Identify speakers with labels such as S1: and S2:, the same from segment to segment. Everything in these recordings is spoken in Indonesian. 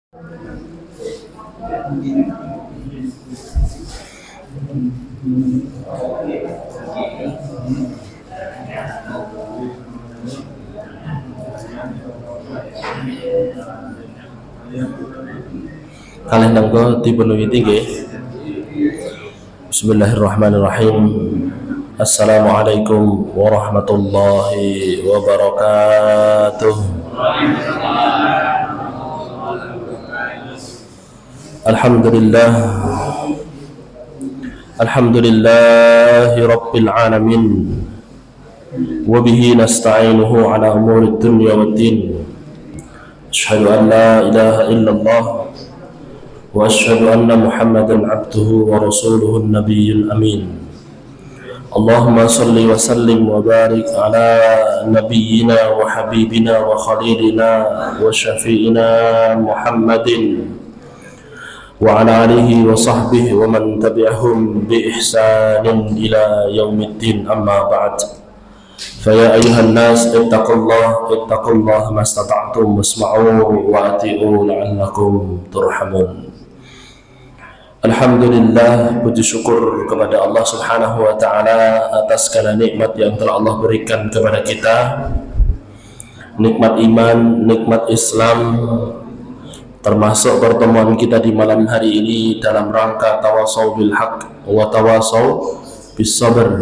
S1: Kalian nanggo dipenuhi tinggi. Bismillahirrahmanirrahim. Assalamualaikum warahmatullahi wabarakatuh. Alhamdulillah. Alhamdulillahi rabbil alamin. Wa bihi nasta'inuhu ala umuri dunya waddin. Asyhadu an la ilaha illallah wa asyhadu anna Muhammadan abduhu wa rasuluhu an-nabiyyul amin. Allahumma salli wa sallim wa barik ala nabiyyina wa habibina wa khalilina wa syafi'ina Muhammadin wa ala alihi wa sahbihi wa man tabi'ahum bi ihsanin ila yaumiddin, amma ba'd. Faya ayuhan nas ittaqullah mastata'tum wasma'u wa ati'u la'allakum turhamun. Alhamdulillah, puji syukur kepada Allah Subhanahu wa taala atas segala nikmat yang telah Allah berikan kepada kita. Nikmat iman, nikmat Islam, termasuk pertemuan kita di malam hari ini dalam rangka tawasau bil haq wa tawasau bis sabr,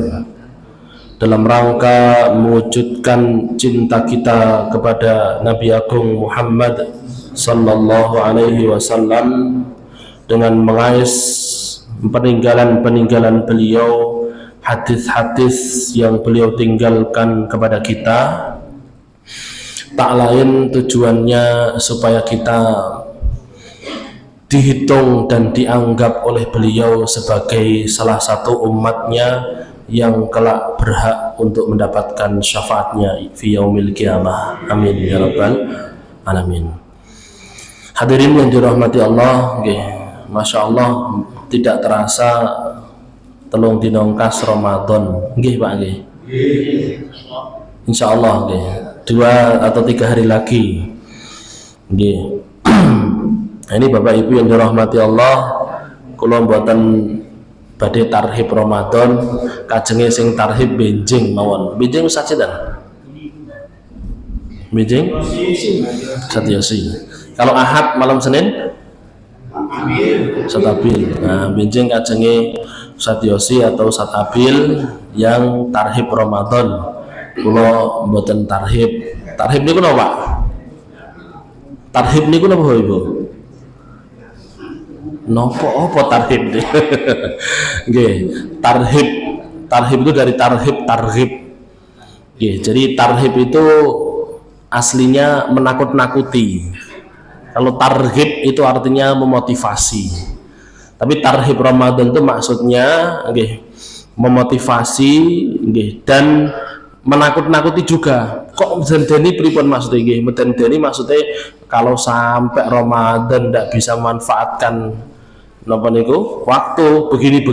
S1: dalam rangka mewujudkan cinta kita kepada Nabi Agung Muhammad sallallahu alaihi wasallam dengan mengais peninggalan beliau, hadis-hadis yang beliau tinggalkan kepada kita. Tak lain tujuannya supaya kita dihitung dan dianggap oleh beliau sebagai salah satu umatnya yang kelak berhak untuk mendapatkan syafaatnya fi yaumil qiyamah. Amin ya rabbal alamin. Hadirin yang dirahmati Allah, Masya Allah, tidak terasa telung dinongkas Ramadan, nggih Pak nggih. Insya Allah nggih, 2 atau 3 hari lagi, nggih. Ini Bapak Ibu yang dirahmati Allah, kula mboten badhe tarhib Ramadan, kajenge sing tarhib benjing mawon. Benjing Ustaz sinten? Benjing? Satyosi. Kalau Ahad malam Senin? Ustaz Abil. Nah, benjing kajenge Ustaz Yosi atau Ustaz Abil yang tarhib Ramadan. Kula mboten tarhib. Tarhib niku napa, Pak? Tarhib niku napa, Ibu? Nopo apa tarhib? Nggih, tarhib. Tarhib itu dari tarhib. Nggih, jadi tarhib itu aslinya menakut-nakuti. Kalau tarhib itu artinya memotivasi. Tapi tarhib Ramadan itu maksudnya memotivasi dan menakut-nakuti juga. Kok mendeni pripun maksudnya nggih? Mendeni maksudnya kalau sampai Ramadan tidak bisa memanfaatkan napa niku waktu begini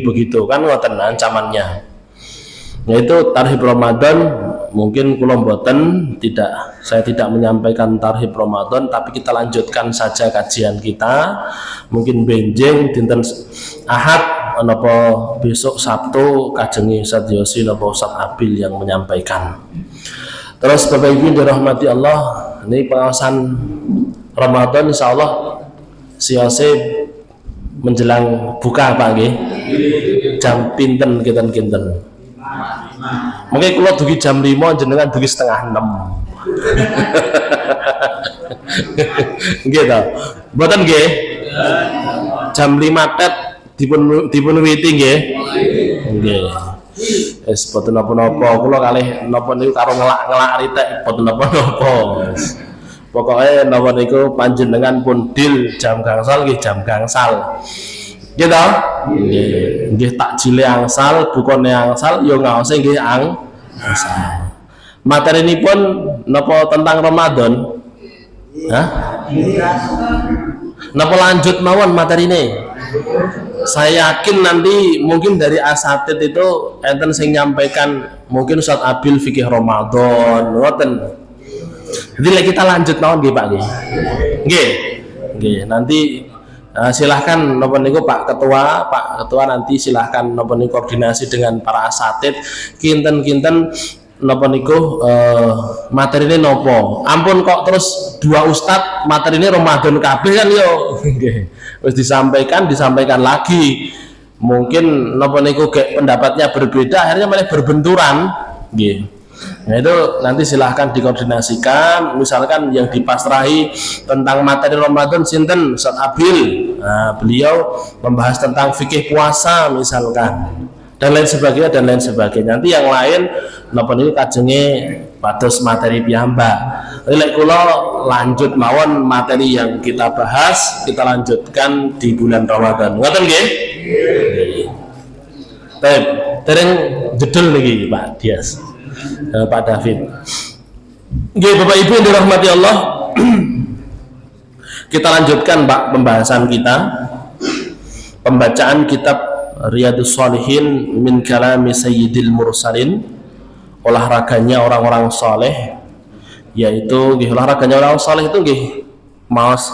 S1: begitu kan ngoten ancamannya. Yaitu tarhib Ramadan. Mungkin kula mboten saya tidak menyampaikan tarhib Ramadan, tapi kita lanjutkan saja kajian kita. Mungkin benjing dinten Ahad napa besok Sabtu kajenge Ustaz Yosi napa Ustaz Abil yang menyampaikan. Terus Bapak Ibu dirahmati Allah, ini pengawasan Ramadan insyaallah siose menjelang buka Pak nggih. Jam pinten kinten-kinten. Mungkin kalau dugi jam 5 jenengan dugi setengah 6. Gitu. Mboten nggih? Jam 5 tet dipenuhi nggih. Nggih. Wis boten napa-napa, kula kalih napa niku karo ngelak-ngelak ritek boten napa-napa. Pokoke napa niku panjenengan pun deal jam gangsal nggih jam gangsal. Gitu, nggih takjile angsal, bukane angsal, yo ngaose nggih angsal. Materi ini pun napa tentang Ramadan? Hah? Napa lanjut mawon materi ini? Saya yakin nanti mungkin dari asatid itu enten sing nyampaikan mungkin Ustaz Abil fikih Ramadan, ngoten. Jadi kita lanjut mawon nggih Pak nggih. Nggih. Nggih, nanti silahkan napa niku Pak Ketua nanti silahkan napa niku koordinasi dengan para asatid kinten-kinten napa niku materine nopo. Ampun kok terus dua ustad materine Ramadan kabeh kan yo. Nggih. Wis disampaikan lagi. Mungkin napa niku pendapatnya berbeda akhirnya malah berbenturan. Nggih. Nah itu nanti silahkan dikoordinasikan. Misalkan yang dipasrahi tentang materi Ramadan sinten Ustaz Abil, nah, beliau membahas tentang fikih puasa misalkan dan lain sebagainya. Nanti yang lain napa niku kajenge pados materi piyambak. Lek kula lanjut mawon materi yang kita bahas, kita lanjutkan di bulan Ramadan. Ngoten nggih? Baik, dereng jedul niki Pak Dias. Pak David. Nggih Bapak Ibu yang dirahmati Allah. Kita lanjutkan Pak pembahasan kita. Pembacaan kitab Riyadhus Shalihin min kalami Sayyidil Mursalin. Olahraganya orang-orang saleh, yaitu nggih olahraganya orang saleh itu nggih maos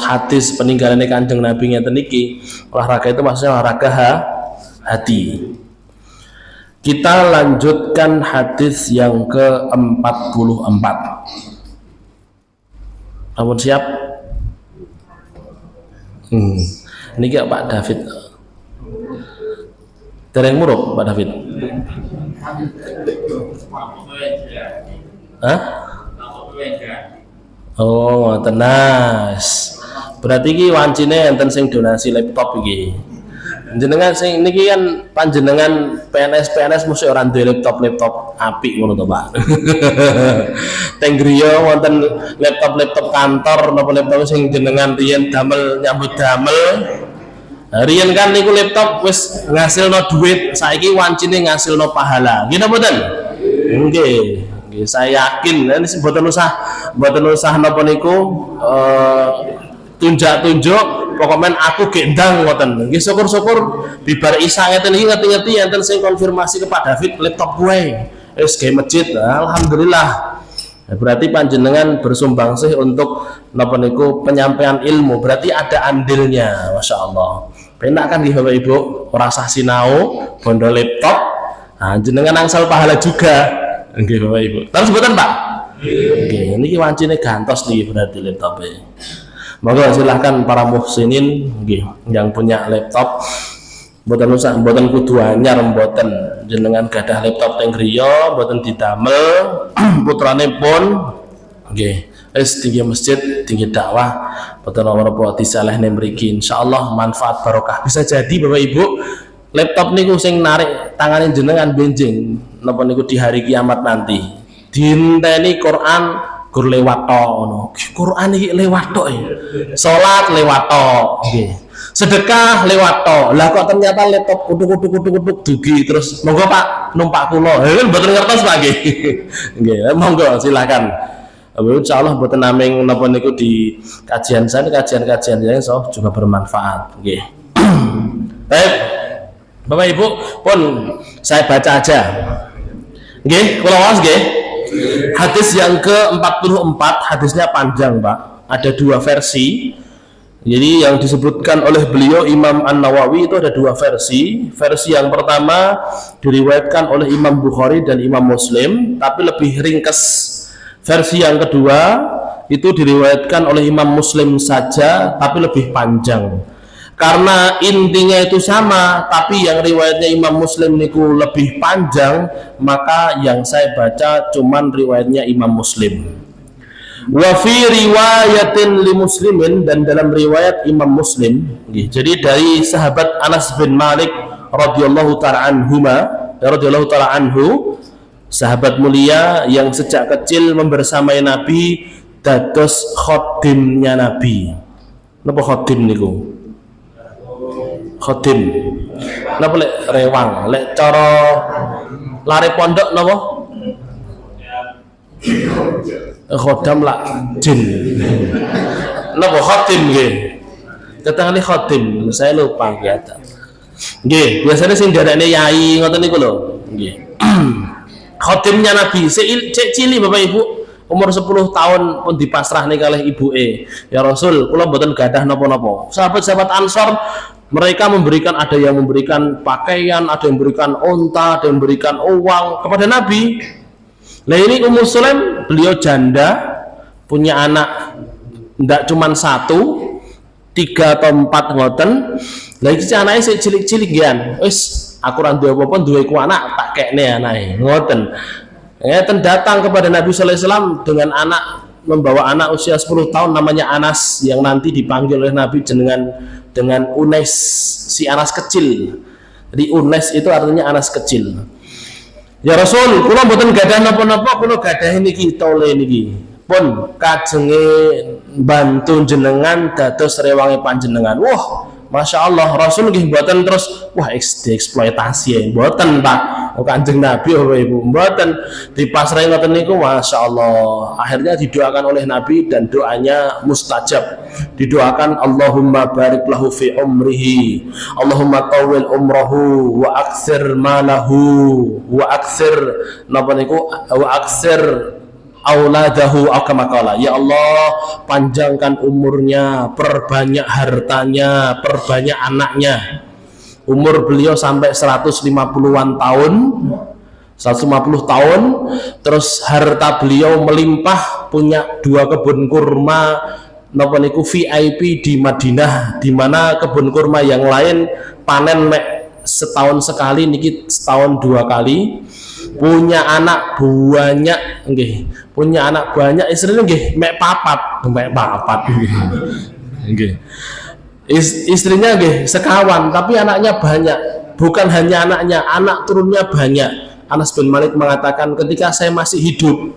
S1: hadis peninggalannya Kanjeng Nabi ngeten niki. Olahraga itu maksudnya olahraga hati. Kita lanjutkan hadis yang ke-44. Ampun siap? Ini kayak Pak David. Dereng muruk Pak David. Hah? Oh, tenas. Berarti ki wancine enten sing donasi laptop iki. Jenengan sing niki kan panjenengan PNS mesti ora duwe laptop apik ngono to Pak. Teng griya wonten laptop kantor napa laptop sing jenengan riyen damel nyambut damel. Riyen kan niku laptop wis ngasilno duit, saiki wancine ngasilno pahala. Nggih napa mboten? Nggih. Nggih, saya yakin ini mboten usah napa niku tunjuk pokoknya aku gendang ngoten. Nggih syukur-syukur bibar isa ngeten iki ngerti-ngerti enten sing konfirmasi ke Pak David laptop gue wis gawe masjid. Alhamdulillah. Berarti panjenengan bersumbangsih untuk napa niku penyampaian ilmu, berarti ada andilnya. Masya Allah. Penak kan nggih Bapak Ibu, ora sah sinau bondo laptop. Nah, jenengan angsal pahala juga. Nggih Bapak Ibu. Terus mboten Pak? Nggih, niki wancine gantos niki berarti laptopnya. Monggo silahkan para muhsinin yang punya laptop mboten kudu anyar mboten jenengan gadah laptop teng griya mboten didamel putrane pun nggih wis tinggi masjid tinggi dakwah mboten apa-apa disalehne mriki insyaallah manfaat barokah. Bisa jadi Bapak Ibu laptop niku sing narik tangane jenengan benjing napa niku di hari kiamat nanti dinteni Quran gur lewat tok ngono. Quran iki lewat tok ya. Salat lewat tok nggih. Sedekah lewat tok. Lah kok ternyata laptop kutuk dugi terus monggo Pak numpak kula. Kan mboten ngertos Pak nggih. Nggih, monggo silakan. Insyaallah mboten naming napa niku di kajian kajian yang juga bermanfaat nggih. Baik. Bapak Ibu pun saya baca aja. Nggih, kula waos nggih. Hadis yang ke-44, hadisnya panjang Pak, ada dua versi. Jadi yang disebutkan oleh beliau Imam An-Nawawi itu ada dua versi. Versi yang pertama diriwayatkan oleh Imam Bukhari dan Imam Muslim, tapi lebih ringkas. Versi yang kedua itu diriwayatkan oleh Imam Muslim saja, tapi lebih panjang. Karena intinya itu sama, tapi yang riwayatnya Imam Muslim niku lebih panjang, maka yang saya baca cuman riwayatnya Imam Muslim. Wa fi riwayatin li Muslimin, dan dalam riwayat Imam Muslim, jadi dari sahabat Anas bin Malik radhiyallahu ta'ala anhu, sahabat mulia yang sejak kecil membersamai Nabi, dados khodimnya Nabi. Napa khodim niku? Khodim napa lek rewang lek cara lare pondok napa khodam lah jin napa khodim nggih ketangane khodim saya lupa nggih nggih biasanya sing darane yai ngoten niku lho nggih khodimnya Nabi cek cilik Bapak Ibu umur 10 tahun pun dipasrahne kalih ibuke. Ya Rasul, kula mboten gadah napa-napa. Sahabat-sahabat Ansor mereka memberikan, ada yang memberikan pakaian, ada yang memberikan unta, ada yang memberikan uang kepada Nabi. Nah ini Ummu Sulaim, beliau janda, punya anak ndak cuman 1, 3 atau 4 ngoten. Lah iki anake sik cilik-cilik gian. Wis aku ra duwe apa-apa, duwe ku anak tak kekne anake. Ngoten. Ngeten datang kepada Nabi sallallahu alaihi wasallam dengan anak, membawa anak usia 10 tahun namanya Anas, yang nanti dipanggil oleh Nabi dengan Unais, si Anas kecil. Jadi Unais itu artinya Anas kecil. Ya Rasul, kula mboten gadah napa-napa, kula gadah niki tole niki. Pun kajenge bantu jenengan dados rewange panjenengan. Wah, Masya Allah, Rasul nggih mboten terus wah dieksploitasi ya, mboten Pak. Kanjeng Nabi apa Ibu, mboten dipasrahi ngoten niku, Masya Allah. Akhirnya didoakan oleh Nabi dan doanya mustajab. Didoakan Allahumma barik lahu fi umrihi, Allahumma tawil umrahu wa aktsir malahu wa aktsir napa niku wa aktsir auladahu akamakala. Ya Allah, panjangkan umurnya, perbanyak hartanya, perbanyak anaknya. Umur beliau sampai 150-an tahun, 150 tahun. Terus harta beliau melimpah, punya 2 kebun kurma napa niku VIP di Madinah, di mana kebun kurma yang lain panen setahun sekali, niki setahun 2 kali. Punya anak banyak nggih, punya anak banyak, istrinya nggih mek papat nggih. Istrinya nggih sekawan, tapi anaknya banyak. Bukan hanya anaknya, anak turunnya banyak. Anas bin Malik mengatakan, ketika saya masih hidup,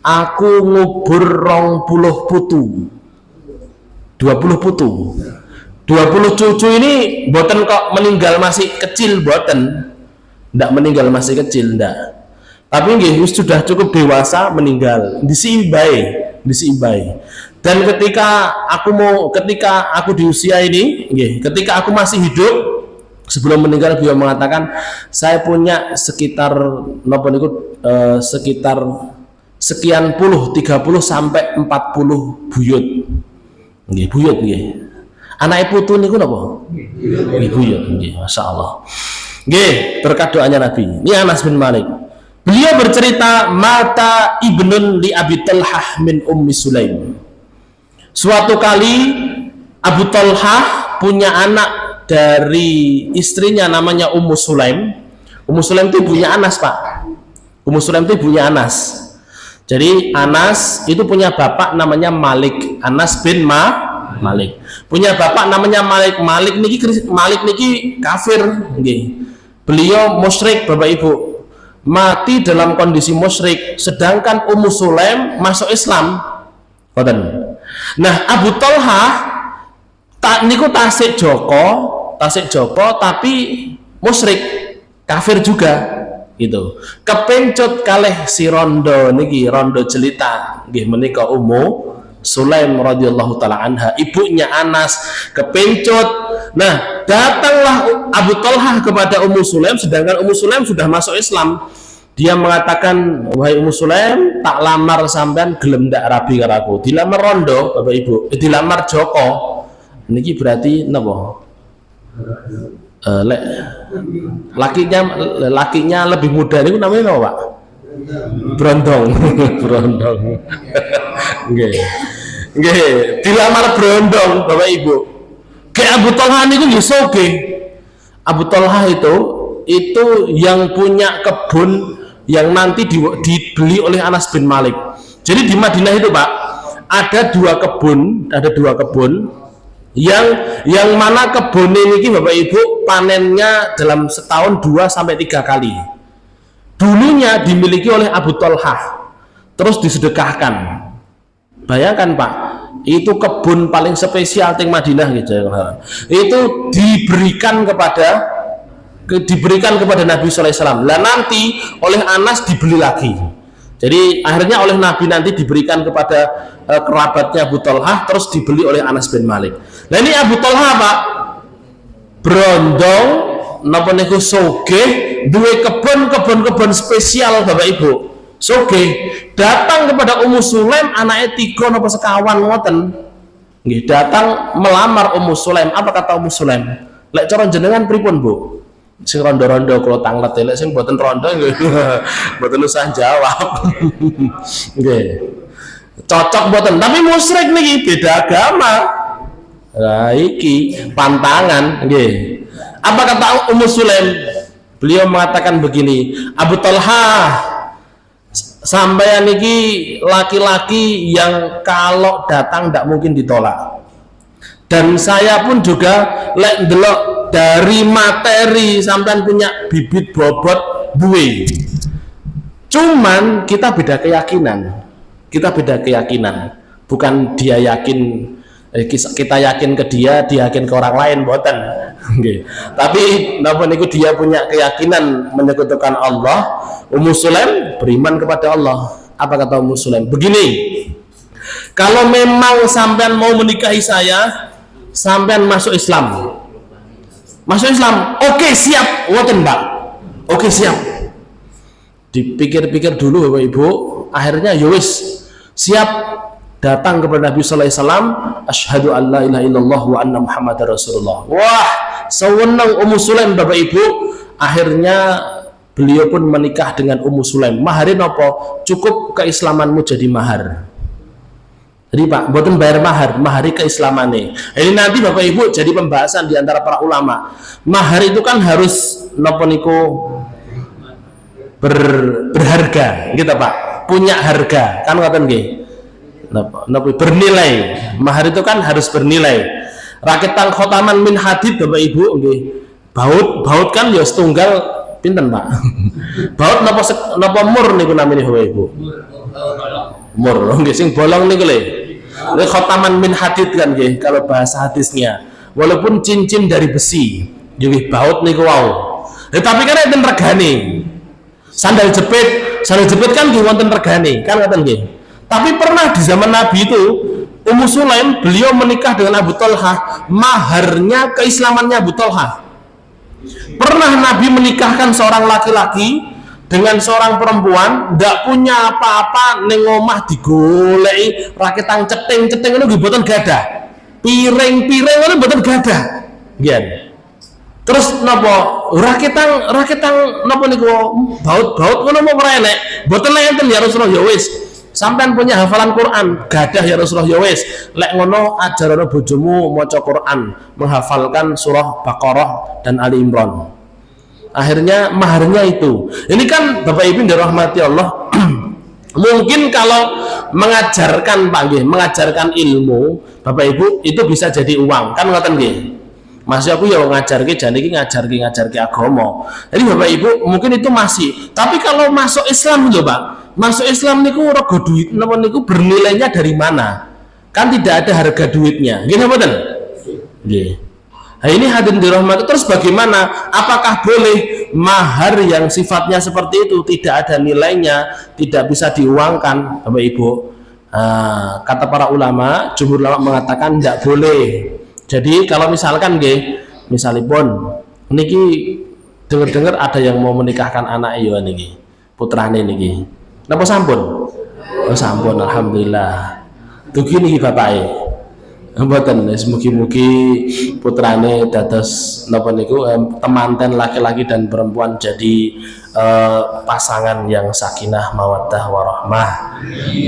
S1: aku ngubur 20 putu, 20 putu, 20 cucu ini boten kok meninggal masih kecil, boten. Ndak meninggal masih kecil, ndak. Tapi nggih sudah cukup dewasa meninggal. Disiimbai. Dan ketika aku di usia ini, nggih, ketika aku masih hidup, sebelum meninggal beliau mengatakan, saya punya sekitar napa niku sekitar sekian puluh, 30 sampai 40 buyut. Nggih, buyut nggih. Anake putu niku napa? Nggih, buyut nggih, masyaallah. Nggih, berkat doanya Nabi. Ini Anas bin Malik. Beliau bercerita, mata ibnun li Abi Talhah min Ummi Sulaim. Suatu kali Abu Talhah punya anak dari istrinya namanya Ummu Sulaim. Ummu Sulaim itu ibunya Anas, Pak. Ummu Sulaim itu ibunya Anas. Jadi Anas itu punya bapak namanya Malik, Anas bin Malik. Punya bapak namanya Malik. Malik niki kafir nggih. Beliau musyrik, Bapak Ibu, mati dalam kondisi musyrik, sedangkan Ummu Sulaim masuk Islam. Nah, Abu Talhah niku tasik Joko tapi musyrik, kafir juga gitu. Kepencut kalih si rondo niki, rondo jelita nggih menika Ummu Sulaim radhiyallahu taala anha, ibunya Anas, kepencut. Nah, datanglah Abu Talhah kepada Ummu Sulaim, sedangkan Ummu Sulaim sudah masuk Islam. Dia mengatakan, wahai Ummu Sulaim, tak lamar sampean gelem ndak rabi karo aku. Dilamar rondo, Bapak Ibu, dilamar Joko. Niki berarti napa? Lakinya lebih muda niku namanya apa, Pak? Brondong. Brondong. Nggih. Nggih, dilamar brondong, Bapak Ibu. Kayak Abu Talhah niku nggih sugih. Abu Talhah itu yang punya kebun yang nanti dibeli oleh Anas bin Malik. Jadi di Madinah itu, Pak, ada dua kebun yang mana kebun ini Bapak Ibu panennya dalam setahun 2 sampai 3 kali. Dulunya dimiliki oleh Abu Talhah, terus disedekahkan. Bayangkan, Pak, itu kebun paling spesial di Madinah gitu. Itu diberikan kepada Nabi sallallahu alaihi wasallam. Lah nanti oleh Anas dibeli lagi. Jadi akhirnya oleh Nabi nanti diberikan kepada kerabatnya Abu Talhah, terus dibeli oleh Anas bin Malik. Nah ini Abu Talhah, Pak, brondong napa niku sugih, duwe kebun spesial, Bapak Ibu. Soge datang kepada Ummu Sulaim anaknya 3 napa sekawan ngoten. Nggih, datang melamar Ummu Sulaim. Apa kata Ummu Sulaim? Lek cara jenengan pripun, Bu? Sing rondo-rondo kula tanglet, lek sing boten rondo nggih boten usah jawab. Nggih. Cocok boten, tapi musyrik niki beda agama. Nah, iki pantangan nggih. Apa kata Ummu Sulaim? Beliau mengatakan begini, Abu Talha, sampeyan niki laki-laki yang kalau datang tidak mungkin ditolak. Dan saya pun juga lek ndelok dari materi sampean punya bibit bobot buwe. Cuman kita beda keyakinan. Kita beda keyakinan. Bukan dia yakin kita yakin ke dia yakin ke orang lain, boten. Okay. Tapi napa niku dia punya keyakinan menyekutukan Allah. Ummu Sulaim beriman kepada Allah. Apa kata Ummu Sulaim? Begini, kalau memang sampean mau menikahi saya, sampean masuk Islam. Masuk Islam, oke siap, ngoten Mbak. Oke siap. Dipikir-pikir dulu Bapak Ibu, akhirnya yowis siap datang kepada Nabi sallallahu alaihi wasallam, asyhadu an la ilaha illallah wa anna muhammadar rasulullah. Wah, sewenang Ummu Sulaim Bapak Ibu, akhirnya beliau pun menikah dengan Ummu Sulaim. Maharin apa? Cukup keislamanmu jadi mahar. Jadi Pak, buatan bayar mahar, mahari keislamannya. Ini nanti Bapak Ibu jadi pembahasan di antara para ulama. Mahar itu kan harus napa niku berharga, gitu Pak. Punya harga, kan ngoten nggih. Napa bernilai. Mahar itu kan harus bernilai. Rakitan khotaman min hadid Bapak Ibu nggih. Baut kan ya setunggal pinten Pak? Baut napa mur niku namine Bapak Ibu? Mur, nggih sing bolong niku lho. Ini khotaman min hadid kan nggih kalau bahasa hadisnya. Walaupun cincin dari besi, nggih baut niku wau. Tapi kan enten regane. Sandal jepit kan nggih wonten regane, kan ngoten nggih. Tapi pernah di zaman Nabi itu Ummu Sulaim beliau menikah dengan Abu Talha, maharnya keislamannya Abu Talha. Pernah Nabi menikahkan seorang laki-laki dengan seorang perempuan ndak punya apa-apa ning omah digoleki rakitan ceting-ceting itu mboten gadah. Piring-piring itu mboten gadah. Nggih. Terus napa rakitan napa niku baut-baut ngono mau ora enek. Mboten enten ya Rasulullah ya wis. Sampean punya hafalan Quran, gadah ya Rasulullah ya wis. Lek ngono ajarana bojomu maca Quran, menghafalkan surah Baqarah dan Ali Imran. Akhirnya maharnya itu. Ini kan Bapak Ibu dirahmati Allah. Mungkin kalau mengajarkan Pak nggih, mengajarkan ilmu Bapak Ibu itu bisa jadi uang, kan ngoten nggih. Mas aku ya ngajarke jane iki ngajarke agama. Jadi Bapak Ibu mungkin itu masih. Tapi kalau masuk Islam lho Pak. Masuk Islam niku rego duit napa niku bernilainya dari mana? Kan tidak ada harga duitnya. Nggih mboten? Nggih. Nah, ini hadirin dirahmati. Terus bagaimana? Apakah boleh mahar yang sifatnya seperti itu tidak ada nilainya, tidak bisa diuangkan, Bapak Ibu? Kata para ulama, jumhur ulama mengatakan tidak boleh. Jadi kalau misalkan nggih, misalipun niki dengar-dengar ada yang mau menikahkan anak ya niki, putrane niki. Napa sampun? Oh sampun, alhamdulillah. Dugi niki bapake. Mboten, mugi-mugi putrane dados napa niku temanten laki-laki dan perempuan jadi pasangan yang sakinah mawaddah warahmah.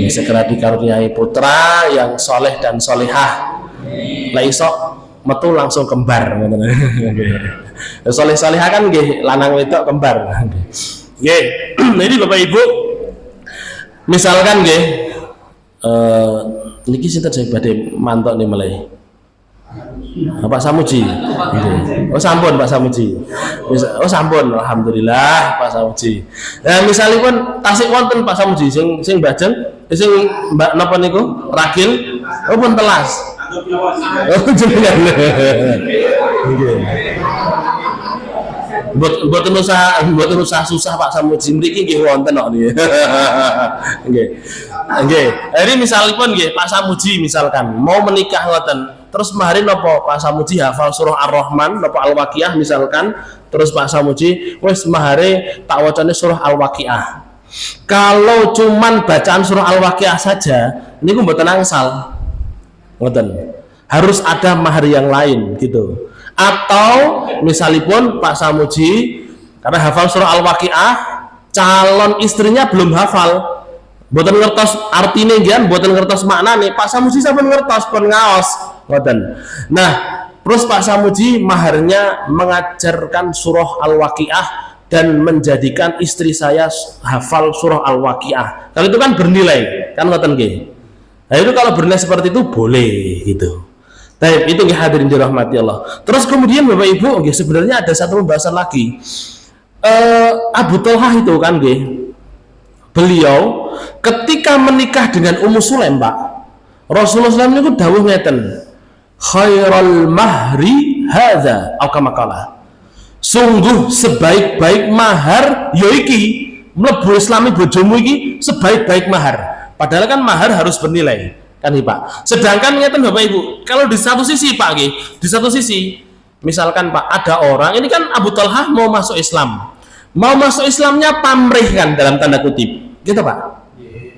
S1: Segera dikaruniai putra yang soleh dan solehah. Lah iso metu langsung kembar ngoten. Soleh solehah kan nggih lanang wedok kembar. Nggih. Jadi Bapak Ibu misalkan nggih niki sinten saya badhe mantok nih mulai. Pak Samuji. Oh sampun Pak Samuji. Oh sampun alhamdulillah Pak Samuji. Nah misalipun tasik wonten Pak Samuji sing bajeng sing Mbak napa niku ragil oh pun telas. Oh jenengan. Nggih. Mboten usah susah Pak Samuji mriki nggih wonten kok nggih. Nggih. Nggih. Jadi misalipun nggih Pak Samuji misalkan mau menikah ngoten, terus maharin napa Pak Samuji hafal surah Ar-Rahman napa Al-Waqiah misalkan, terus Pak Samuji wis mahare tak wacane surah Al-Waqiah. Kalau cuman bacaan surah Al-Waqiah saja, niku mboten angsal. Ngoten. Harus ada mahar yang lain gitu. Atau misalipun Pak Samuji karena hafal surah Al-Waqiah, calon istrinya belum hafal, mboten ngertos artine nggih, mboten ngertos maknane, Pak Samuji sampun ngertos pun ngaos, ngoten. Nah, terus Pak Samuji maharnya mengajarkan surah Al-Waqiah dan menjadikan istri saya hafal surah Al-Waqiah. Kalau itu kan bernilai, kan ngoten nggih. Nah, itu kalau bernilai seperti itu boleh gitu. Baik, itu nggih hadirin dirahmati Allah. Terus kemudian Bapak Ibu, nggih sebenarnya ada satu pembahasan lagi. Abu Thalhah itu kan nggih. Beliau ketika menikah dengan Ummu Sulaim, Pak, Rasulullah SAW itu dawuh ngeten, khairul mahri hadza atau kama qala, sungguh sebaik-baik mahar yoiki mlebu islami bojomu iki sebaik-baik mahar. Padahal kan mahar harus bernilai kan nih Pak. Sedangkan ngeten Bapak Ibu, kalau di satu sisi Pak nggih, di satu sisi misalkan Pak ada orang ini kan Abu Thalhah mau masuk Islam, mau masuk Islamnya pamrih kan dalam tanda kutip gitu Pak,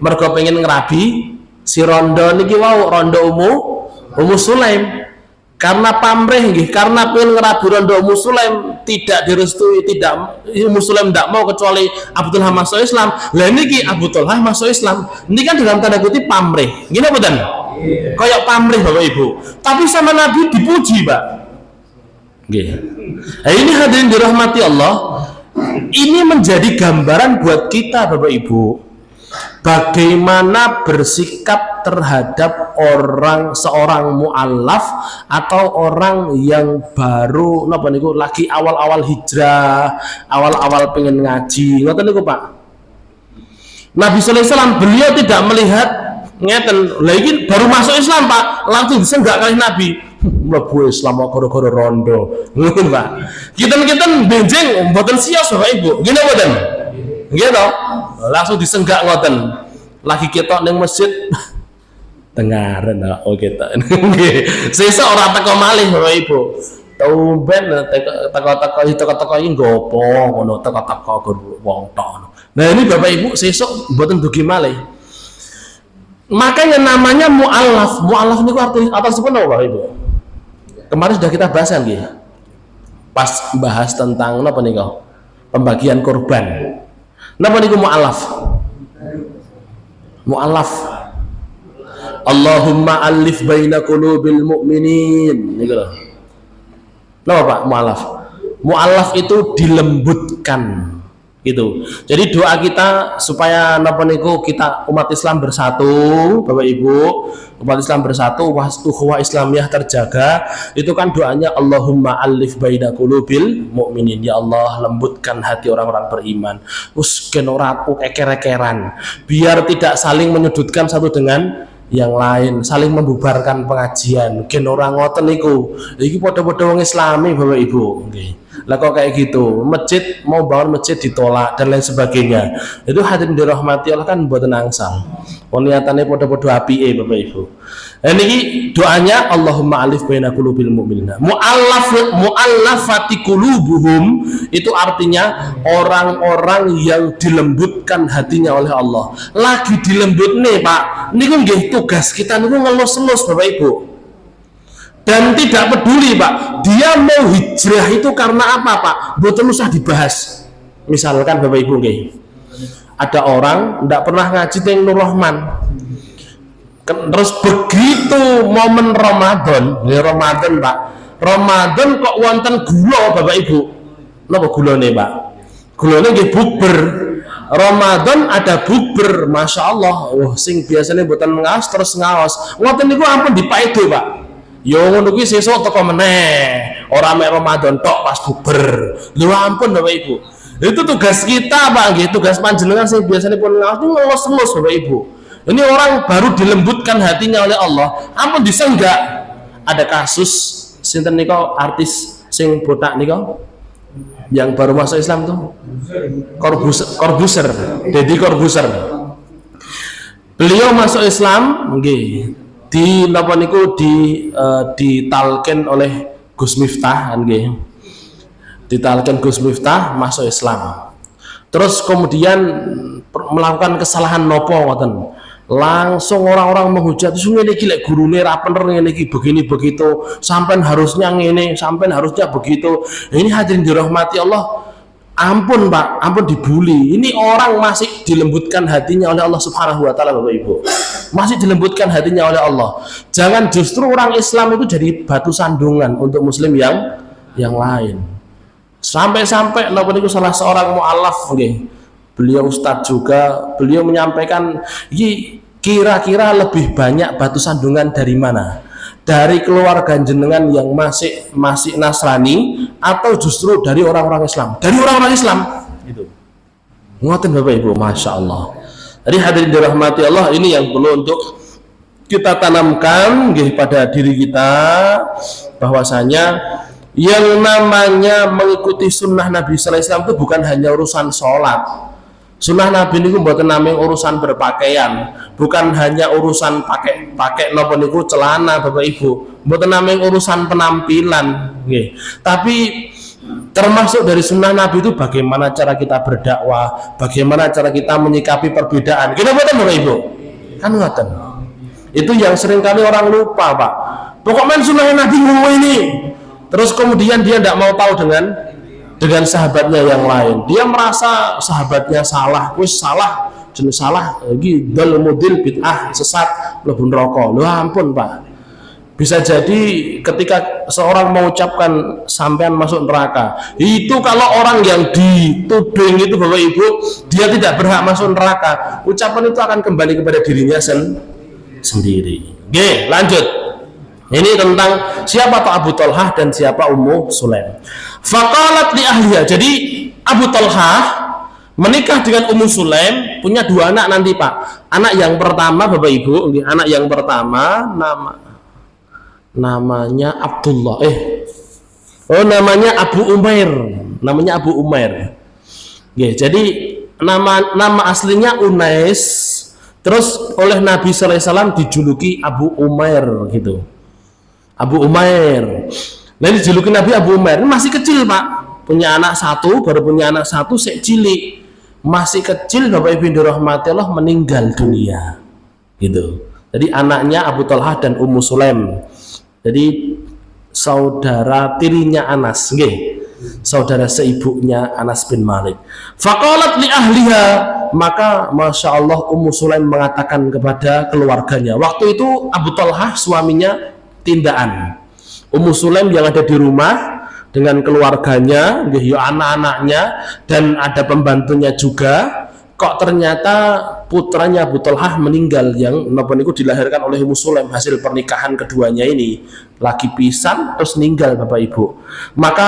S1: mergo pengen ngerabi si rondo niki wau rondo Ummu Sulaim, karena pamrih nggih, karena pengen ngerabi rondo Ummu Sulaim tidak direstui, tidak Ummu Sulaim tidak mau kecuali Abu Thalhah masuk Islam. Lah niki Abu Thalhah masuk Islam ini kan dalam tanda kutip pamrih gini betul, kayak pamrih Bapak Ibu, tapi sama Nabi dipuji Pak nggih. Nah, ini hadirin dirahmati Allah, ini menjadi gambaran buat kita Bapak Ibu, bagaimana bersikap terhadap seorang mu'allaf atau orang yang baru napa niku lagi awal-awal hijrah, awal-awal pengen ngaji, ngoten niku Pak. Nabi sallallahu alaihi wasallam beliau tidak melihat ngeten, lagi baru masuk Islam Pak, langsung disenggak kali Nabi mlebu Islam gara-gara rondo. Ngoten Pak. Kita-kita benjing mboten sios Bapak Ibu. Ngene mboten? Nggih to? Langsung disenggak ngoten. Lagi ketok ning masjid tengaren oh kita. Nggih. Sesuk ora teko malih Bapak Ibu. Tumben teko-teko iki nggopo ngono, teko-teko wong tok. Nah ini Bapak Ibu sesuk mboten dugi malih. Makanya namanya mu'allaf. Mu'allaf niku artinya apa Bapak Ibu? Kemarin sudah kita bahas kan nggih. Pas bahas tentang napa niku? Pembagian korban. Napa niku mu'allaf? Mu'allaf. Allahumma alif baina qulubil mu'minin. Niku lho. Napa Pak mu'allaf? Mu'allaf itu dilembutkan. Gitu. Jadi doa kita supaya napa niku kita umat Islam bersatu, Bapak Ibu, umat Islam bersatu, ukhuwah Islamiyah terjaga, itu kan doanya Allahumma alif baina qulubil mu'minin, ya Allah lembutkan hati orang-orang beriman. Gen ora eker-ekeran, biar tidak saling menyudutkan satu dengan yang lain, saling membubarkan pengajian. Gen ora ngoten niku. Iki padha-padha wong Islami Bapak Ibu, nggih. Lah kok kayak gitu, masjid mau bangun masjid ditolak dan lain sebagainya. Itu hadirin dirahmati Allah kan mboten angsal. Niatane padha-padha apike Bapak Ibu. Nah niki doanya Allahumma alif baina qulubil mu'minina. Mu'allafati qulubuhum itu artinya orang-orang yang dilembutkan hatinya oleh Allah. Lagi dilembut nih Pak. Niku nggih tugas kita niku ngelus-elus Bapak Ibu. Dan tidak peduli Pak, dia mau hijrah itu karena apa Pak? Mboten usah dibahas. Misalkan Bapak Ibu nggih, ada orang tidak pernah ngaji teng Nur Rahman, terus begitu momen Ramadan, ya Ramadan Pak, Ramadan kok wonten gula Bapak Ibu, napa gulane Pak? Gulane nggih bukber. Ramadan ada bukber, masya Allah. Sing biasanya mboten ngaos terus ngaos, ngoten niku ampun dipaedo Pak. Yo ngono kuwi sesuk teko meneh. Ora mek Ramadan tok pas buber. Lho ampun Bapak Ibu. Itu tugas kita Pak nggih, tugas panjenengan sing biasanya pun ngelus-ngelus Bapak Ibu. Ini orang baru dilembutkan hatinya oleh Allah, ampun disenggak. Ada kasus sinten nika artis sing botak nika yang baru masuk Islam tuh. Corbuzier, Deddy Corbuzier. Beliau masuk Islam nggih. Di napa niku ditalken oleh Gus Miftah nggih. Ditalken Gus Miftah masuk Islam. terus kemudian melakukan kesalahan nopo ngoten, langsung orang-orang menghujat ngene iki lek gurune ra bener ngene iki begini begitu, sampean harusnya ngene, sampean harusnya begitu. Ini hadirin dirahmati Allah, ampun Pak, ampun dibully. Ini orang masih dilembutkan hatinya oleh Allah Subhanahu wa taala, Bapak Ibu. Masih dilembutkan hatinya oleh Allah. Jangan justru orang Islam itu jadi batu sandungan untuk muslim yang lain. Sampai-sampai napa niku salah seorang mualaf nggih. Beliau ustadz juga, beliau menyampaikan, kira-kira lebih banyak batu sandungan dari mana? Dari keluarga jenengan yang masih Nasrani atau justru dari orang-orang Islam? Dari orang-orang Islam. Itu. Ngoten Bapak Ibu, Masya Allah. Jadi hadirin dirahmati Allah, ini yang perlu untuk kita tanamkan pada diri kita, bahwasanya yang namanya mengikuti sunnah Nabi Sallallahu Alaihi Wasallam itu bukan hanya urusan sholat. Sunnah Nabi niku mboten namung urusan berpakaian, bukan hanya urusan pakai napa niku celana Bapak Ibu, mboten namung urusan penampilan nggih. Tapi termasuk dari sunnah Nabi itu bagaimana cara kita berdakwah, bagaimana cara kita menyikapi perbedaan. Kita mboten Bapak Ibu? Kan ngoten. Itu yang seringkali orang lupa, Pak. Pokoknya sunnah Nabi ini. Terus kemudian dia tidak mau tahu dengan sahabatnya yang lain. Dia merasa sahabatnya salah, wis salah, jenis salah, lagi dal mudil bid'ah, sesat, mlebu neraka. Loh ampun Pak. Bisa jadi ketika seorang mengucapkan sampean masuk neraka, itu kalau orang yang dituding itu Bapak Ibu, dia tidak berhak masuk neraka. Ucapan itu akan kembali kepada dirinya sendiri. Oke, lanjut. Ini tentang siapa Pak Abu Talhah dan siapa Ummu Sulaim. Faqalat li ahliya. Jadi Abu Talhah menikah dengan Ummu Sulaim, punya dua anak nanti Pak. Anak yang pertama Bapak Ibu, anak yang pertama namanya Abdullah. Namanya Abu Umair. Namanya Abu Umair. Jadi nama aslinya Unais. Terus oleh Nabi Sallallahu Alaihi Wasallam dijuluki Abu Umair gitu. Abu Umair. Nah dijuluki Nabi Abu Umair. Ini masih kecil Pak. Punya anak satu, baru punya anak satu, sek cilik. Masih kecil Bapak Ibu dirahmati Allah meninggal dunia. Gitu. Jadi anaknya Abu Talhah dan Ummu Sulaim. Jadi saudara tirinya Anas, nggih. Saudara seibunya Anas bin Malik. Faqalat li ahliha, maka Masya Allah Ummu Sulaim mengatakan kepada keluarganya. Waktu itu Abu Talhah suaminya tindaan. Ummu Sulaim yang ada di rumah dengan keluarganya, anak-anaknya dan ada pembantunya juga. Kok ternyata putranya Abu Talhah meninggal, yang napa niku dilahirkan oleh Ummu Sulaim hasil pernikahan keduanya ini. Lagi pisan terus meninggal Bapak Ibu. Maka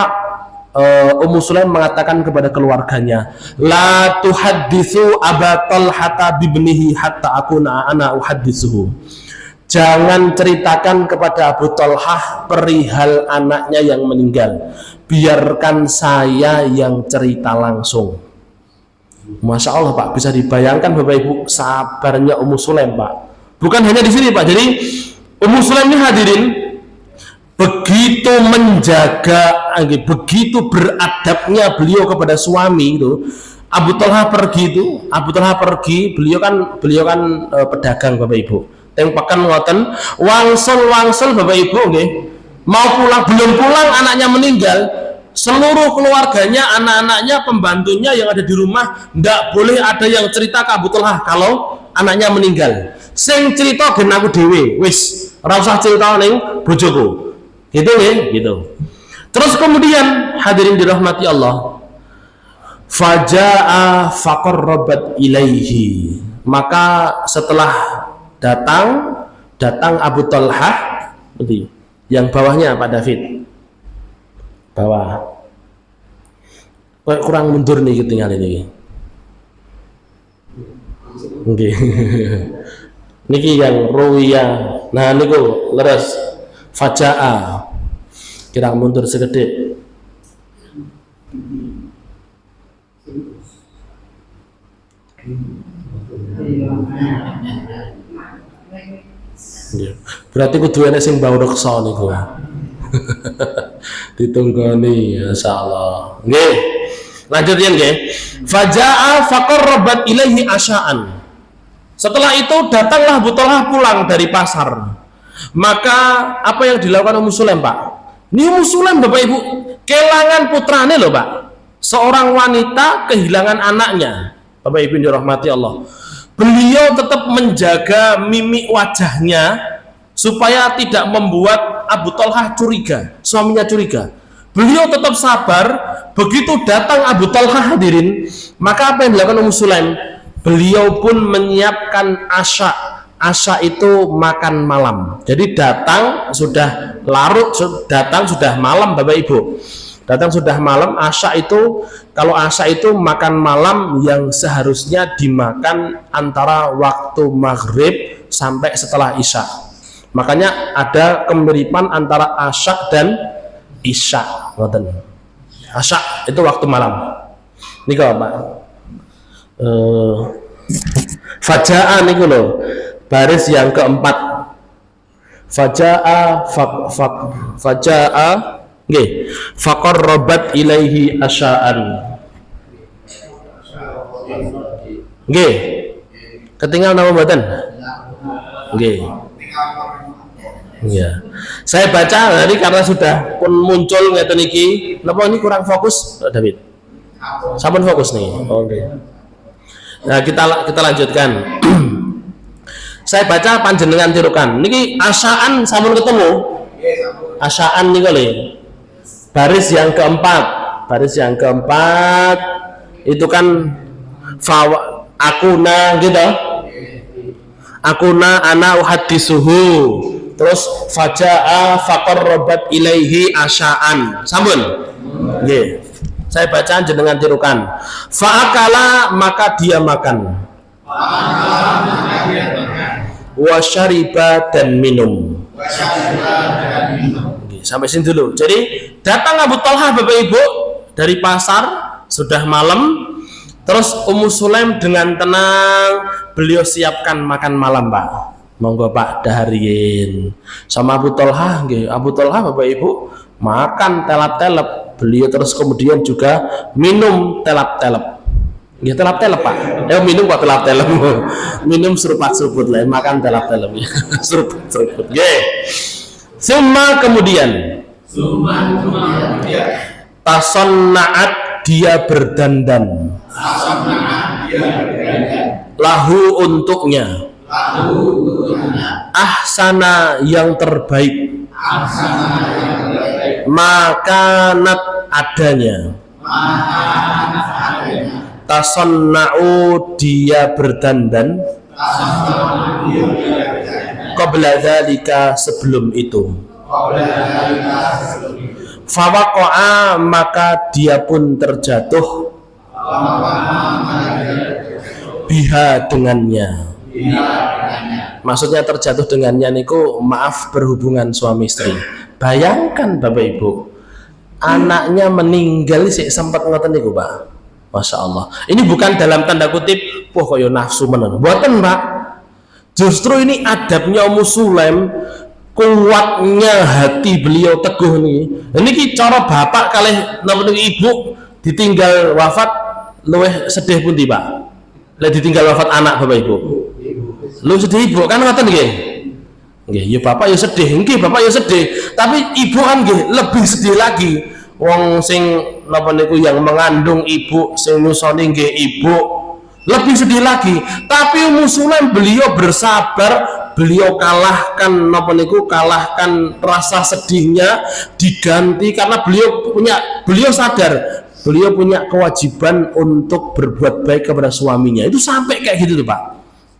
S1: Ummu Sulaim mengatakan kepada keluarganya, la tuhadditsu Aba Talhata bibnihi hatta akuna ana uhadditsuhu. Jangan ceritakan kepada Abu Talhah perihal anaknya yang meninggal. Biarkan saya yang cerita langsung. Masya Allah Pak, bisa dibayangkan Bapak Ibu sabarnya Ummu Sulaim Pak. Bukan hanya di sini Pak. Jadi Ummu Sulaim ini hadirin begitu menjaga, begitu beradabnya beliau kepada suami itu. Abu Talhah pergi, beliau kan pedagang Bapak Ibu. Tempakan ngoten, wangsel Bapak Ibu nggih. Mau pulang, belum pulang anaknya meninggal. Seluruh keluarganya, anak-anaknya, pembantunya yang ada di rumah ndak boleh ada yang cerita ke Abu Talhah kalau anaknya meninggal. Sing cerita gen aku dhewe, wis ora usah cerita ning bojoku. Gitu nggih, gitu. Terus kemudian hadirin dirahmati Allah. Faja'a faqarrabat ilaihi. Maka setelah datang Abu Talhah, yang bawahnya Pak David, bawah, kurang mundur nih tinggal ini, okay. Niki yang ruya, nah niku leres faja'a, kira mundur segede. Berarti kudu enek sing bau reksa niku. Ditunggoni insyaallah. Nggih. Lanjut ya nggih. Faja'a faqarrabat ilaihi asya'an. Setelah itu datanglah Abu Thalhah pulang dari pasar. Maka apa yang dilakukan Ummu Sulaim, Pak? Ini Ummu Sulaim Bapak Ibu kehilangan putrane loh, Pak. Seorang wanita kehilangan anaknya. Bapak Ibu dirahmati Allah. Beliau tetap menjaga mimik wajahnya supaya tidak membuat Abu Thalhah curiga, suaminya curiga. Beliau tetap sabar. Begitu datang Abu Thalhah hadirin, maka apa yang dilakukan Ummu Sulaim? Beliau pun menyiapkan asya. Asya itu makan malam. Jadi datang sudah larut, datang sudah malam Bapak Ibu. Datang sudah malam. Asya itu, kalau asya itu makan malam yang seharusnya dimakan antara waktu maghrib sampai setelah isya. Makanya ada kemiripan antara asya dan isya. Asya itu waktu malam. Ini kalau Pak. Faja'a niku lho, baris yang keempat. Faja'a nggih, faqarrabat ilaihi asya'an. Nggih. Ketinggal nama mboten? Nggih. Iya. Saya baca tadi karena sudah pun muncul ngeten iki. Napa ini kurang fokus, David? Sampun fokus nih. Oke. Nah, kita lanjutkan. Saya baca panjenengan tirukan. Niki asya'an sampun ketemu. Asya'an niku lho. Baris yang keempat. Baris yang keempat itu kan akuna gitu. Akuna ana uhaddisuhu. Terus faja'a faqarrabat ilaihi asya'an. Sampun. Nggih. Saya bacaan jenengan tirukan. Fa'akala maka dia makan. Wa syariba dan minum. Sampai sini dulu. Jadi datang Abu Thalhah Bapak Ibu dari pasar, sudah malam. Terus Ummu Sulaim dengan tenang beliau siapkan makan malam, Pak. Monggo Pak dahariin. Sama Abu Thalhah nggih. Abu Thalhah Bapak Ibu makan telap-telap. Beliau terus kemudian juga minum telap-telap. Ya telap-telap Pak. Minum kok telap-telap. Minum seruput-seruput lah, makan telap-telap. Seruput-seruput. Nggih. Summa kemudian. Tasanna'at dia berdandan. Lahu untuknya. Ahsana yang terbaik. Makanat adanya. Tasanna'u dia berdandan. Qabla dzalika sebelum itu. Fawaqa'a maka dia pun terjatuh. Biha dengannya. Maksudnya terjatuh dengannya niku maaf berhubungan suami istri. Bayangkan Bapak Ibu, anaknya meninggal sih sempat ngoten niku Pak. Masya Allah. Ini bukan dalam tanda kutip, wah kok yo nafsu menan. Mboten Pak. Justru ini adabnya Ummu Sulaim, kuatnya hati beliau teguh nih. Ini cara bapak kalih napa ibu ditinggal wafat luweh sedih pundi Pak? Lah ditinggal wafat anak Bapak Ibu. Lu sedih ibu kan ngoten nggih. Nggih, ya bapak ya sedih, nggih bapak ya sedih, tapi ibu kan nggih lebih sedih lagi. Wong sing napa niku yang mengandung ibu, sing nyusoni nggih ibu, lebih sedih lagi. Tapi Ummu Sulaim beliau bersabar, beliau kalahkan napa niku, kalahkan rasa sedihnya, diganti karena beliau sadar beliau punya kewajiban untuk berbuat baik kepada suaminya. Itu sampai kayak gitu tuh Pak.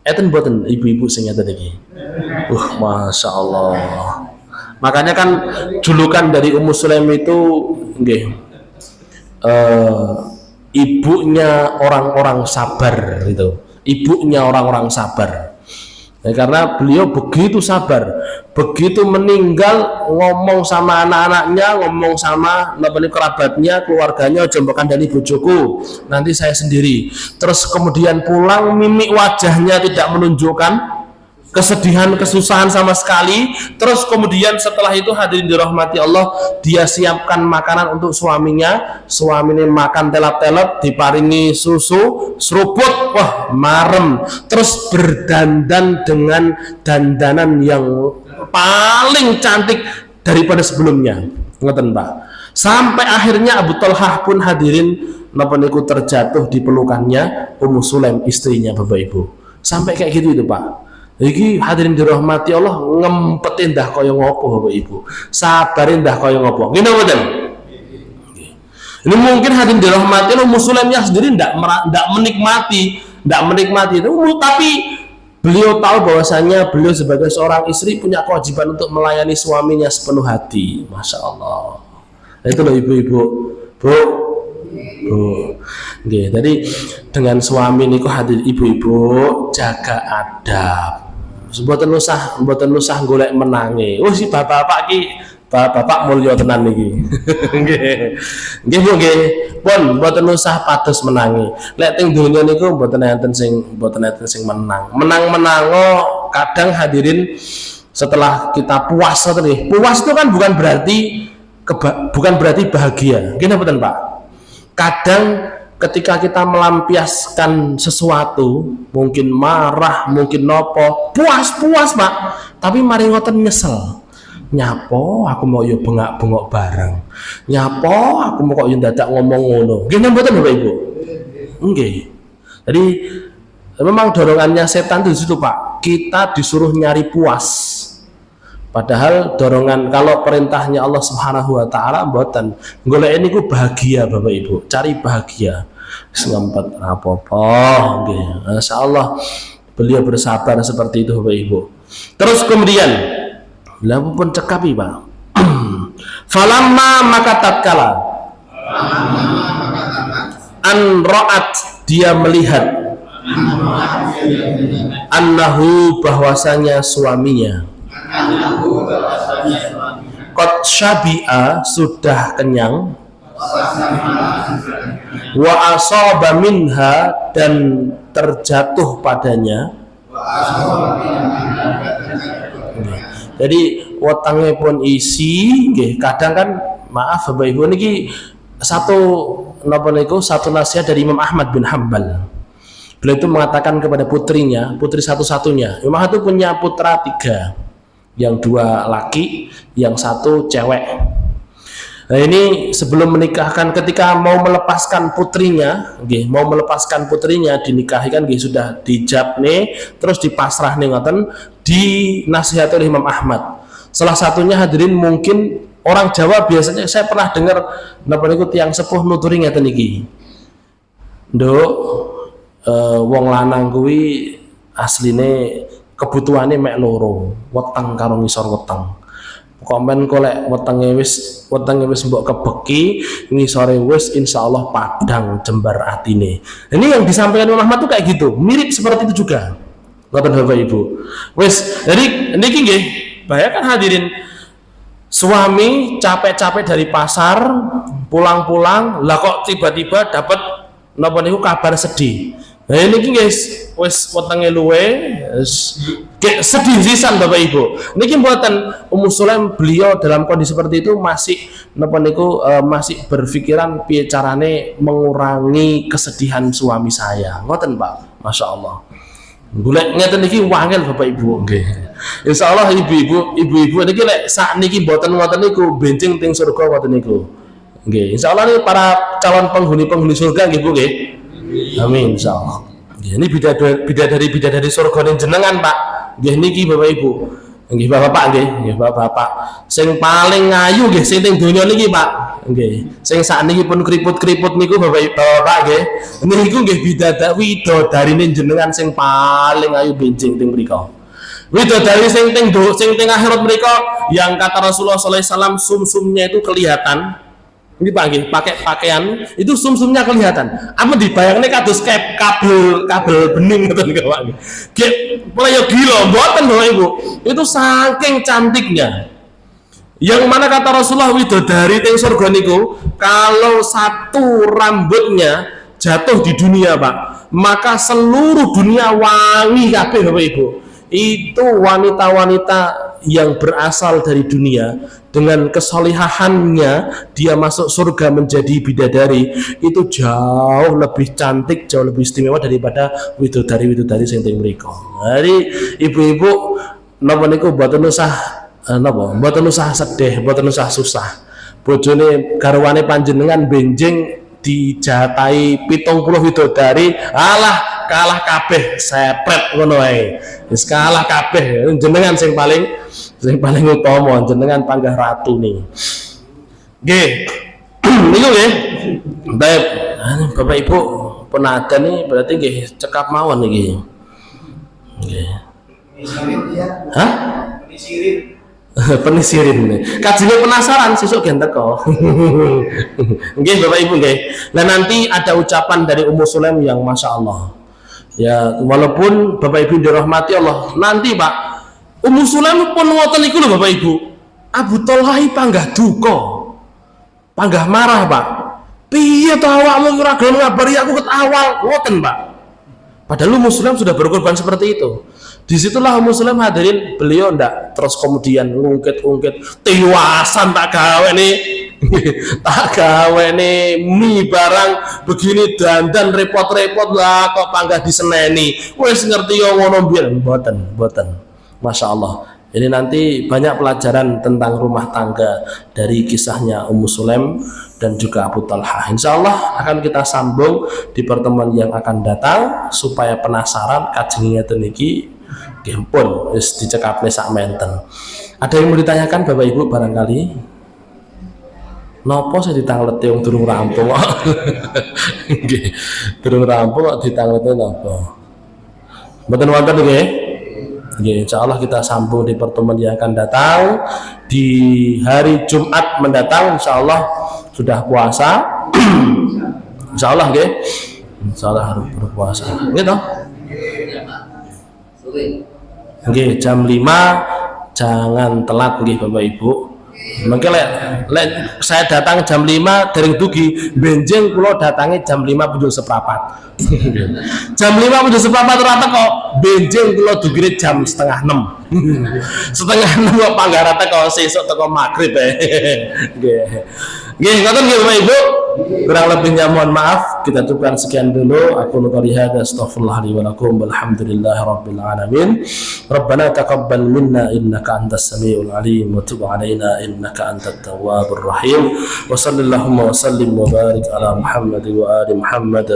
S1: Eten buatan ibu-ibu sing ngeten iki. Masya Allah. Makanya kan julukan dari Ummu Sulaim itu nggih, ibunya orang-orang sabar gitu. Ibunya orang-orang sabar. Ya, karena beliau begitu sabar, begitu meninggal ngomong sama anak-anaknya, ngomong sama kerabatnya, keluarganya, jembokan dari bojoku, nanti saya sendiri. Terus kemudian pulang, mimik wajahnya tidak menunjukkan kesedihan, kesusahan sama sekali. Terus kemudian setelah itu hadirin dirahmati Allah, dia siapkan makanan untuk suaminya makan telap-telap, diparingi susu seruput, wah marem, terus berdandan dengan dandanan yang paling cantik daripada sebelumnya, ngoten Pak. Sampai akhirnya Abu Talhah pun hadirin napa niku terjatuh di pelukannya Ummu Sulaim, istrinya Bapak Ibu. Sampai kayak gitu itu Pak. Iki hadirin dirahmati Allah, ngempetin dah kaya ngopo Bapak Ibu, sabarin dah kaya ngopo. Gini mboten? Ini mungkin hadirin dirahmati Allah, Muslimnya sendiri ndak menikmati itu, tapi beliau tahu bahwasanya beliau sebagai seorang istri punya kewajiban untuk melayani suaminya sepenuh hati. Masya Allah. Itu loh ibu-ibu, Bu. Oke, jadi dengan suami niku hadir ibu-ibu jaga adab. Mboten usah golek menangi. Oh si bapak-bapak ki, bapak mulya tenan niki. Nggih Bu nggih. Pun mboten usah pados menangi. Lek teng donya niku mboten enten sing menang. Menang-menango kadang hadirin setelah kita puas tadi. Puas itu kan bukan berarti bahagia. Nggih mboten Pak? Kadang ketika kita melampiaskan sesuatu, mungkin marah, mungkin nopo, puas Pak, tapi mari ngoten nyesel. Nyapo aku mau yo bengak-bengok bareng. Nyapo aku mau kok yo dadak ngomong ngono. Nggih mboten Bapak Ibu? Nggih. Jadi memang dorongannya setan itu situ Pak. Kita disuruh nyari puas. Padahal dorongan kalau perintahnya Allah Subhanahu wa taala mboten. Golek niku bahagia Bapak Ibu, cari bahagia. Wis ngempet apa-apa nggih. Masyaallah beliau bersabar seperti itu Bapak Ibu. Terus kemudian lha pun cekapi Pak. Falamma maka tatkala an ra'at dia melihat annahu bahwasanya suaminya qad syabi'a sudah kenyang wa asaba minha dan terjatuh padanya. Jadi wetenge pun isi nggih. Kadang kan maaf Bapak Ibu niki satu nasihat dari Imam Ahmad bin Hanbal. Beliau itu mengatakan kepada putrinya, putri satu-satunya. Imam Ahmad itu punya putra 3. Yang 2 laki, yang 1 cewek. Nah ini sebelum menikahkan, ketika mau melepaskan putrinya, dinikahi kan sudah dijab nih, terus dipasrah nih ngoten, dinasihati oleh Imam Ahmad. Salah satunya hadirin mungkin orang Jawa biasanya saya pernah dengar napa niku tiyang sepuh nuturi ngeten iki. Nduk, wong lanang kuwi asline kebutuhannya mek loro, weteng karo ngisor weteng. Komen kolek wetenge wis mbok kebeki, ngisore wis insyaallah padang jembar atine. Ini yang disampaikan Imam Ahmad tuh kayak gitu, mirip seperti itu juga. Ngoten Bapak Ibu. Wis, jadi niki nggih, bayangkan hadirin suami capek-capek dari pasar, pulang-pulang, lah kok tiba-tiba dapat napa niku kabar sedih. Nah ini guys, wes wetenge luwe, sedih sisan Bapak Ibu. Niki mboten Ummu Sulaim, beliau dalam kondisi seperti itu masih napa niku masih berpikiran piye carane mengurangi kesedihan suami saya. Ngoten Pak, Masya Allah. Golek ngeten niki wangel Bapak Ibu nggih. Insyaallah ibu-ibu niki lek sak niki mboten ngoten niku benjing teng surga ngoten niku. Nggih, insyaallah niki para calon penghuni surga nggih Bu nggih. Amin insyaallah. Ya, ini bidadari surga ning jenengan Pak. Nggih niki Bapak Ibu. Nggih Bapak nggih Bapak. Sing paling ngayu nggih sing teng donya niki Pak. Nggih. Sing sakniki pun kriput-kriput niku Bapak nggih. Niku nggih widodari ning jenengan sing paling ayu benjing teng mriku. Widodari sing teng akhirat mriku yang kata Rasulullah sallallahu alaihi wasallam sumsumnya itu kelihatan. Ini Pak nggih, pakai pakaian itu sumsumnya kelihatan. Apa dibayangnya kados kabel bening ngoten nggih Pak. Nggih, mulai gila mboten Bapak Ibu. Itu saking cantiknya. Yang mana kata Rasulullah widodari teng surga niku, kalau satu rambutnya jatuh di dunia Pak, maka seluruh dunia wangi kabeh Bapak Ibu. itu wanita-wanita yang berasal dari dunia dengan kesolihahannya dia masuk surga menjadi bidadari itu jauh lebih cantik, jauh lebih istimewa daripada widodari-widodari sing teng mriku. Jadi ibu-ibu napa niku mboten usah mboten usah sedih, mboten usah susah. Bojone garwane panjenengan benjing dijatai 70 widodari, alah kalah kabeh, sepret ngono ae. Wis kalah kabeh, jenengan sing paling utama, jenengan panggah ratu nih. Nggih. Niku nggih. Baik, Bapak Ibu penadan nih berarti nggih cekap mawon niki. Nggih. Hah? Penisirin. Kajine penasaran sesuk gen teko. Nggih Bapak Ibu nggih. Nah nanti ada ucapan dari Ummu Sulaim yang Masya Allah. Ya walaupun Bapak Ibu dirahmati Allah, nanti Pak Ummu Sulaim pun ngoten iku lho Bapak Ibu. Abu Thalha panggah duka. Panggah marah Pak. Piye to awakmu ora gelem ngabari aku ket awal, ngoten Pak. Padahal Ummu Sulaim sudah berkorban seperti itu. Disitulah Ummu Sulaim hadirin, beliau ndak terus kemudian ngungkit-ungkit tiwasan tak gawe nih tak gawe nih mie barang begini dandan repot-repot lah kok panggah diseneni wes ngerti yo ngono biyen mboten Masya Allah. Ini nanti banyak pelajaran tentang rumah tangga dari kisahnya Ummu Sulaim dan juga Abu Thalha. Insya Allah akan kita sambung di pertemuan yang akan datang supaya penasaran kajengnya teniki gempun wis dicekapne sak menten. Ada yang mau ditanyakan Bapak Ibu barangkali? Nopo saya ditangleti wong durung rampung kok. Nggih. Durung rampung kok ditangleti nopo? Mboten wonten nggih. Nggih, insyaallah kita sambung di pertemuan yang akan datang di hari Jumat mendatang insyaallah sudah puasa. Insyaallah nggih. Insyaallah harus berpuasa. Nggih toh? Nggih, jam 5 jangan telat nggih Bapak Ibu. Mengke lek saya datang jam 5 dereng dugi, benjing kula datangi jam 5 punjul seprapat. Jam 5 punjul seprapat ora teko, benjing kula dugine jam setengah 6. Setengah 6 kok panggara teko sesuk teko magrib nggih. Nggih, ngoten nggih Bapak Ibu. Kurang lebihnya mohon maaf. Kita cukupkan sekian dulu. Aku nuqali hadza astaghfirullah li wa lakum walhamdulillahi rabbil alamin. Rabbana taqabbal minna innaka antas samiul alim wa tub alaina innaka antat tawwabur rahim. Wa sallallahu wa sallim wa barik ala Muhammad wa ali Muhammad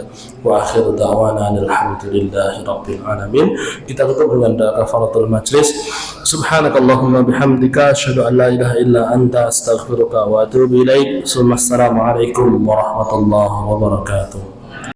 S1: wa akhir da'wana alhamdulillahi rabbil alamin. Kita tutup dengan doa kafaratul majlis. Subhanakallahumma bihamdika asyhadu an la ilaha illa anta astaghfiruka wa atubu ilaik. Assalamualaikum warahmatullahi wabarakatuh.